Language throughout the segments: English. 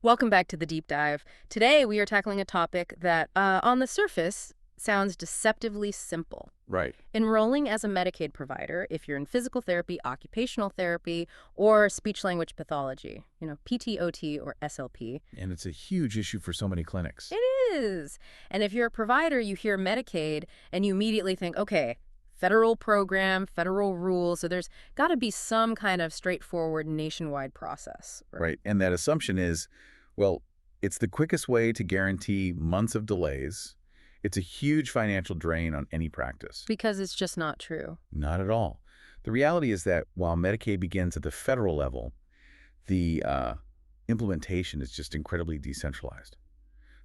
Welcome back to the deep dive. Today we are tackling a topic that, on the surface, sounds deceptively simple. Right. Enrolling as a Medicaid provider if you're in physical therapy, occupational therapy, or speech-language pathology, PTOT or SLP. And it's a huge issue for so many clinics. It is. And if you're a provider, you hear Medicaid and you immediately think, okay, federal program, federal rules, so there's got to be some kind of straightforward nationwide process. Right. And that assumption is, well, it's the quickest way to guarantee months of delays. It's a huge financial drain on any practice. Because it's just not true. Not at all. The reality is that while Medicaid begins at the federal level, the implementation is just incredibly decentralized.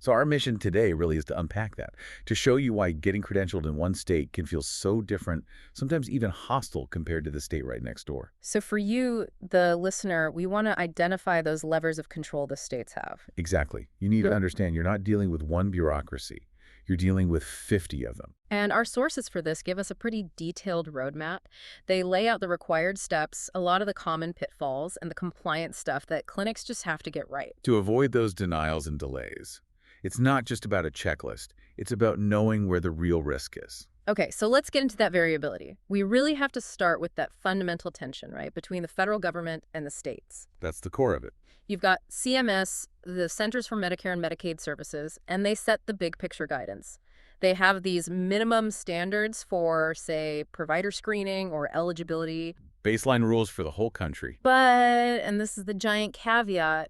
So our mission today really is to unpack that, to show you why getting credentialed in one state can feel so different, sometimes even hostile compared to the state right next door. So for you, the listener, we want to identify those levers of control the states have. Exactly. You need to understand you're not dealing with one bureaucracy. You're dealing with 50 of them. And our sources for this give us a pretty detailed roadmap. They lay out the required steps, a lot of the common pitfalls, and the compliance stuff that clinics just have to get right. To avoid those denials and delays, it's not just about a checklist. It's about knowing where the real risk is. Okay, so let's get into that variability. We really have to start with that fundamental tension, right, between the federal government and the states. That's the core of it. You've got CMS, the Centers for Medicare and Medicaid Services, and they set the big picture guidance. They have these minimum standards for, say, provider screening or eligibility. Baseline rules for the whole country. But, and this is the giant caveat,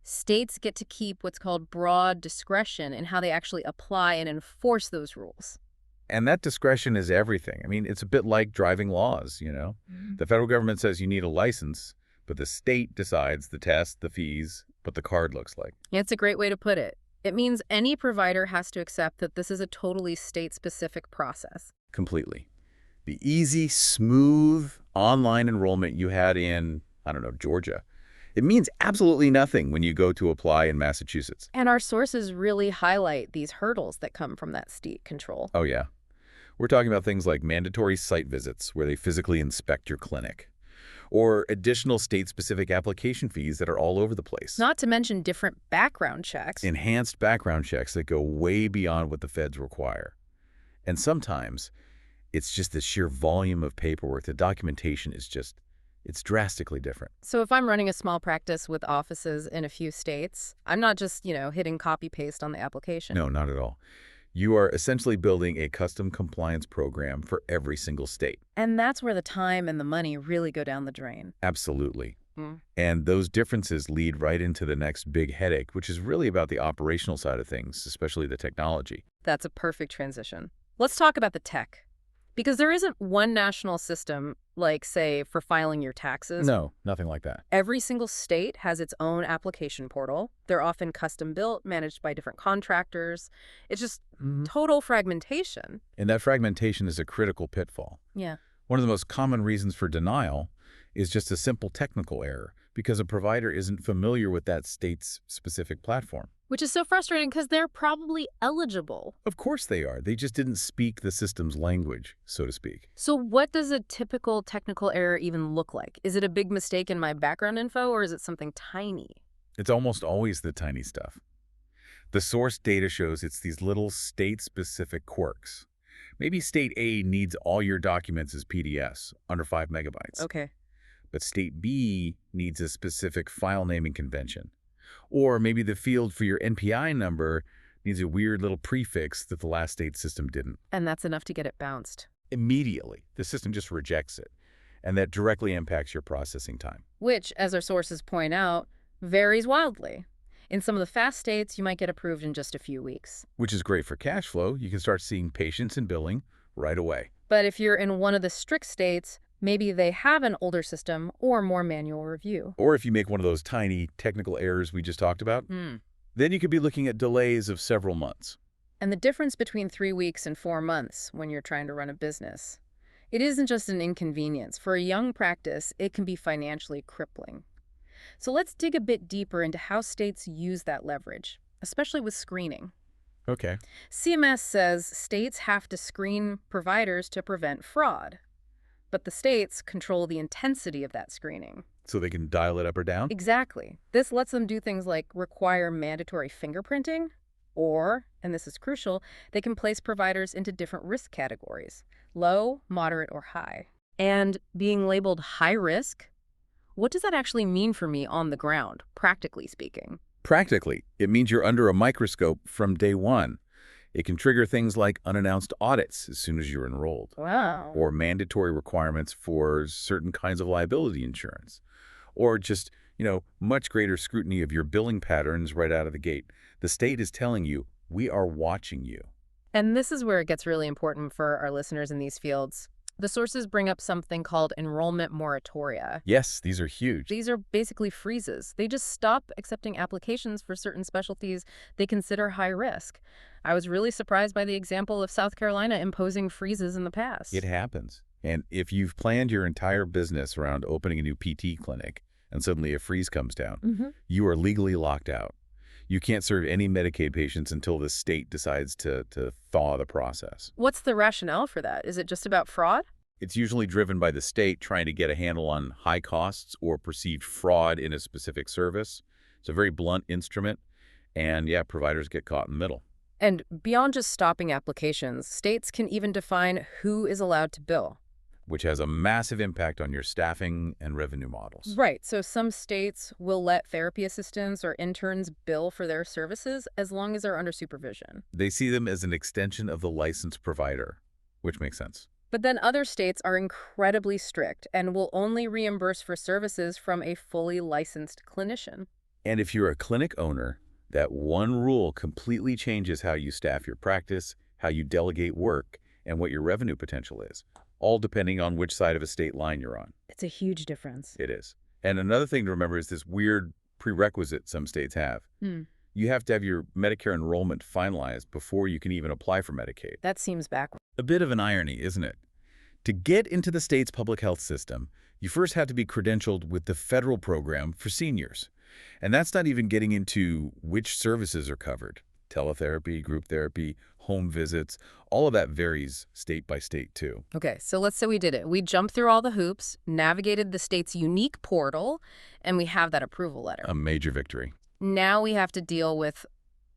states get to keep what's called broad discretion in how they actually apply and enforce those rules. And that discretion is everything. I mean, it's a bit like driving laws, The federal government says you need a license, but the state decides the test, the fees, what the card looks like. Yeah, it's a great way to put it. It means any provider has to accept that this is a totally state-specific process. Completely. The easy, smooth online enrollment you had in, Georgia, it means absolutely nothing when you go to apply in Massachusetts. And our sources really highlight these hurdles that come from that state control. Oh, yeah. We're talking about things like mandatory site visits where they physically inspect your clinic, or additional state-specific application fees that are all over the place. Not to mention different background checks. Enhanced background checks that go way beyond what the feds require. And sometimes it's just the sheer volume of paperwork. The documentation is just, it's drastically different. So if I'm running a small practice with offices in a few states, I'm not just, hitting copy-paste on the application. No, not at all. You are essentially building a custom compliance program for every single state. And that's where the time and the money really go down the drain. Absolutely. And those differences lead right into the next big headache, which is really about the operational side of things, especially the technology. That's a perfect transition. Let's talk about the tech. Because there isn't one national system, like, say, for filing your taxes. No, nothing like that. Every single state has its own application portal. They're often custom-built, managed by different contractors. It's just total fragmentation. And that fragmentation is a critical pitfall. Yeah. One of the most common reasons for denial is just a simple technical error, because a provider isn't familiar with that state's specific platform. Which is so frustrating because they're probably eligible. Of course they are. They just didn't speak the system's language, so to speak. So what does a typical technical error even look like? Is it a big mistake in my background info, or is it something tiny? It's almost always the tiny stuff. The source data shows it's these little state-specific quirks. Maybe state A needs all your documents as PDFs, under 5 megabytes. Okay. But state B needs a specific file naming convention. Or maybe the field for your NPI number needs a weird little prefix that the last state system didn't. And that's enough to get it bounced. Immediately, the system just rejects it. And that directly impacts your processing time. Which, as our sources point out, varies wildly. In some of the fast states, you might get approved in just a few weeks. Which is great for cash flow. You can start seeing patients and billing right away. But if you're in one of the strict states, maybe they have an older system or more manual review. Or if you make one of those tiny technical errors we just talked about, then you could be looking at delays of several months. And the difference between 3 weeks and 4 months when you're trying to run a business, it isn't just an inconvenience. For a young practice, it can be financially crippling. So let's dig a bit deeper into how states use that leverage, especially with screening. Okay. CMS says states have to screen providers to prevent fraud. But the states control the intensity of that screening. So they can dial it up or down? Exactly. This lets them do things like require mandatory fingerprinting, or, and this is crucial, they can place providers into different risk categories: low, moderate, or high. And being labeled high risk, what does that actually mean for me on the ground, practically speaking? Practically, it means you're under a microscope from day one. It can trigger things like unannounced audits as soon as you're enrolled, Wow. or mandatory requirements for certain kinds of liability insurance, or just, much greater scrutiny of your billing patterns right out of the gate. The state is telling you, we are watching you. And this is where it gets really important for our listeners in these fields. The sources bring up something called enrollment moratoria. Yes, these are huge. These are basically freezes. They just stop accepting applications for certain specialties they consider high risk. I was really surprised by the example of South Carolina imposing freezes in the It past. happens. And if you've planned your entire business around opening a new PT clinic and suddenly a freeze comes down, you are legally locked out. You can't serve any Medicaid patients until the state decides to thaw the process. What's the rationale for that? Is it just about fraud? It's usually driven by the state trying to get a handle on high costs or perceived fraud in a specific service. It's a very blunt instrument, and yeah, providers get caught in the middle, And beyond just stopping applications, states can even define who is allowed to bill. which has a massive impact on your staffing and revenue models. Right. So some states will let therapy assistants or interns bill for their services as long as they're under supervision. They see them as an extension of the licensed provider, which makes sense. But then other states are incredibly strict and will only reimburse for services from a fully licensed clinician. And if you're a clinic owner, that one rule completely changes how you staff your practice, how you delegate work, and what your revenue potential is, all depending on which side of a state line you're on. It's a huge difference. It is. And another thing to remember is this weird prerequisite some states have. Hmm. You have to have your Medicare enrollment finalized before you can even apply for Medicaid. That seems backward. A bit of an irony, isn't it? To get into the state's public health system, you first have to be credentialed with the federal program for seniors. And that's not even getting into which services are covered. Teletherapy, group therapy, home visits, all of that varies state by state too. Okay, so let's say we did it. We jumped through all the hoops, navigated the state's unique portal, and we have that approval letter. A major victory. Now we have to deal with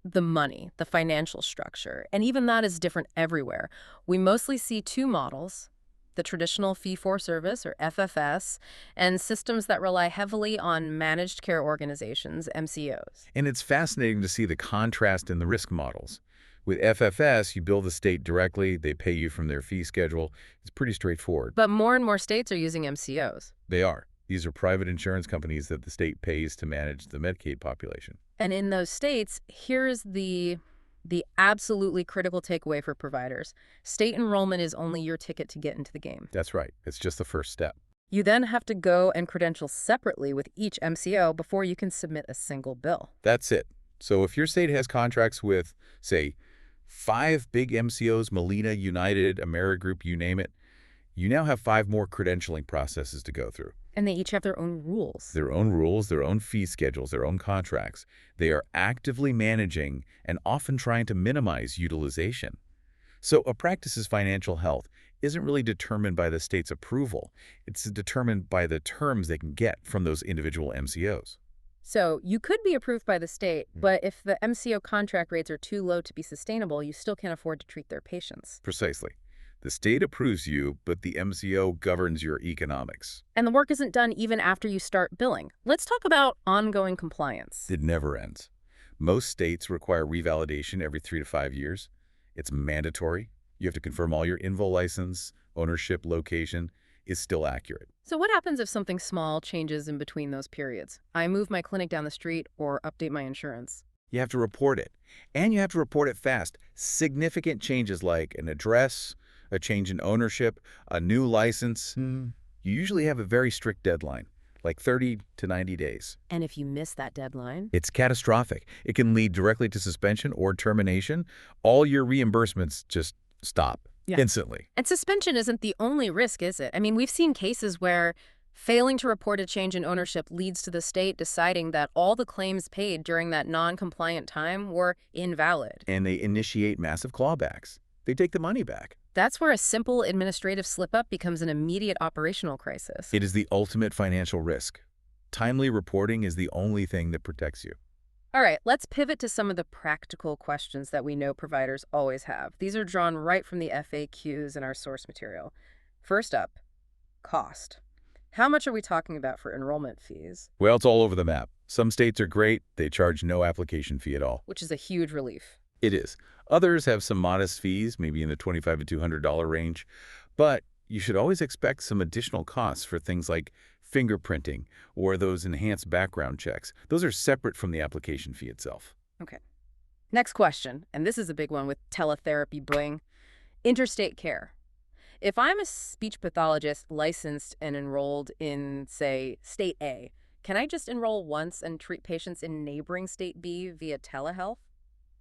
the money, the financial structure, and even that is different everywhere. We mostly see two models: the traditional fee-for-service, or FFS, and systems that rely heavily on managed care organizations, MCOs. And it's fascinating to see the contrast in the risk models. With FFS, you bill the state directly, they pay you from their fee schedule. It's pretty straightforward. But more and more states are using MCOs. They are. These are private insurance companies that the state pays to manage the Medicaid population. And in those states, here's the absolutely critical takeaway for providers. State enrollment is only your ticket to get into the game. That's right. It's just the first step. You then have to go and credential separately with each MCO before you can submit a single bill. That's it. So if your state has contracts with, say, 5 big MCOs, Molina, United, Amerigroup, you name it, you now have 5 more credentialing processes to go through. And they each have their own rules. Their own rules, their own fee schedules, their own contracts. They are actively managing and often trying to minimize utilization. So a practice's financial health isn't really determined by the state's approval. It's determined by the terms they can get from those individual MCOs. So you could be approved by the state, but if the MCO contract rates are too low to be sustainable, you still can't afford to treat their patients. Precisely. The state approves you, but the MCO governs your economics. And the work isn't done even after you start billing. Let's talk about ongoing compliance. It never ends. Most states require revalidation every 3 to 5 years. It's mandatory. You have to confirm all your invo license, ownership, location is still accurate. So what happens if something small changes in between those periods? I move my clinic down the street or update my insurance. You have to report it. And you have to report it fast. Significant changes like an address, a change in ownership, a new license. You usually have a very strict deadline, like 30 to 90 days. And if you miss that deadline? It's catastrophic. It can lead directly to suspension or termination. All your reimbursements just stop instantly. And suspension isn't the only risk, is it? I mean, we've seen cases where failing to report a change in ownership leads to the state deciding that all the claims paid during that non-compliant time were invalid. And they initiate massive clawbacks. They take the money back. That's where a simple administrative slip-up becomes an immediate operational crisis. It is the ultimate financial risk. timely reporting is the only thing that protects you. All right, let's pivot to some of the practical questions that we know providers always have. These are drawn right from the FAQs in our source material. First up, cost. How much are we talking about for enrollment fees? Well, it's all over the map. Some states are great. They charge no application fee at all. Which is a huge relief. It is. Others have some modest fees, maybe in the $25 to $200 range. But you should always expect some additional costs for things like fingerprinting or those enhanced background checks. Those are separate from the application fee itself. Okay. Next question, and this is a big one with teletherapy bling. Interstate care. If I'm a speech pathologist licensed and enrolled in, say, state A, can I just enroll once and treat patients in neighboring state B via telehealth?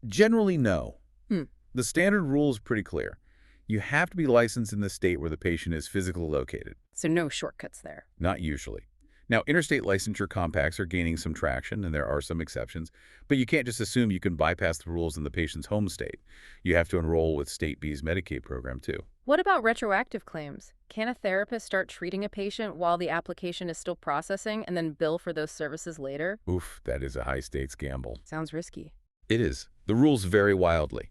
Generally, no. Hmm. The standard rule is pretty clear. You have to be licensed in the state where the patient is physically located. So no shortcuts there. Not usually. Now, interstate licensure compacts are gaining some traction, and there are some exceptions, but you can't just assume you can bypass the rules in the patient's home state. You have to enroll with State B's Medicaid program, too. What about retroactive claims? Can a therapist start treating a patient while the application is still processing and then bill for those services later? Oof, that is a high-stakes gamble. Sounds risky. It is. The rules vary wildly.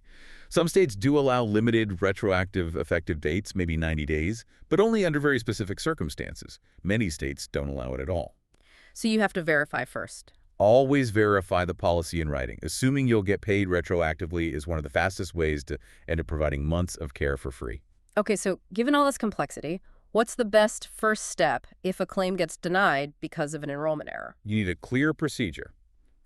Some states do allow limited retroactive effective dates, maybe 90 days, but only under very specific circumstances. Many states don't allow it at all. So you have to verify first. Always verify the policy in writing. Assuming you'll get paid retroactively is one of the fastest ways to end up providing months of care for free. Okay, so given all this complexity, what's the best first step if a claim gets denied because of an enrollment error? You need a clear procedure.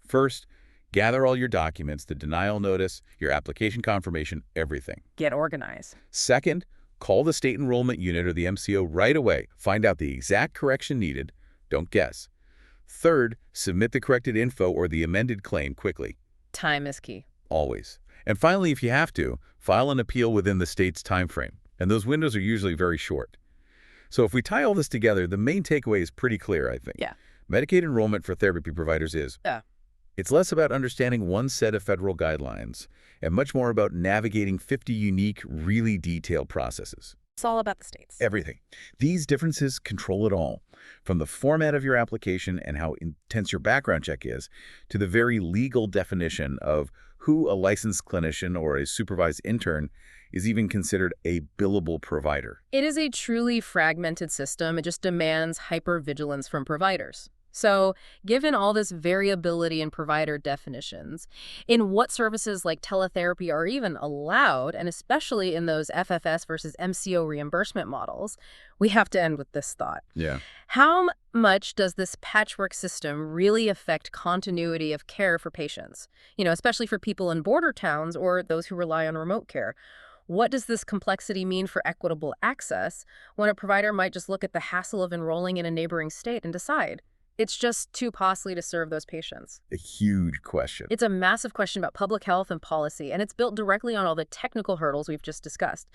First, gather all your documents, the denial notice, your application confirmation, everything. Get organized. Second, call the state enrollment unit or the MCO right away. Find out the exact correction needed. Don't guess. Third, submit the corrected info or the amended claim quickly. Time is key. Always. And finally, if you have to, file an appeal within the state's time frame. And those windows are usually very short. So if we tie all this together, the main takeaway is pretty clear, I think. Yeah. Medicaid enrollment for therapy providers is it's less about understanding one set of federal guidelines and much more about navigating 50 unique, really detailed processes. It's all about the states. Everything. These differences control it all, from the format of your application and how intense your background check is, to the very legal definition of who a licensed clinician or a supervised intern is even considered a billable provider. It is a truly fragmented system. It just demands hypervigilance from providers. So, given all this variability in provider definitions, in what services like teletherapy are even allowed, and especially in those FFS versus MCO reimbursement models, we have to end with this thought. Yeah. How much does this patchwork system really affect continuity of care for patients? Especially for people in border towns or those who rely on remote care. What does this complexity mean for equitable access when a provider might just look at the hassle of enrolling in a neighboring state and decide it's just too costly to serve those patients? A huge question. It's a massive question about public health and policy, and it's built directly on all the technical hurdles we've just discussed.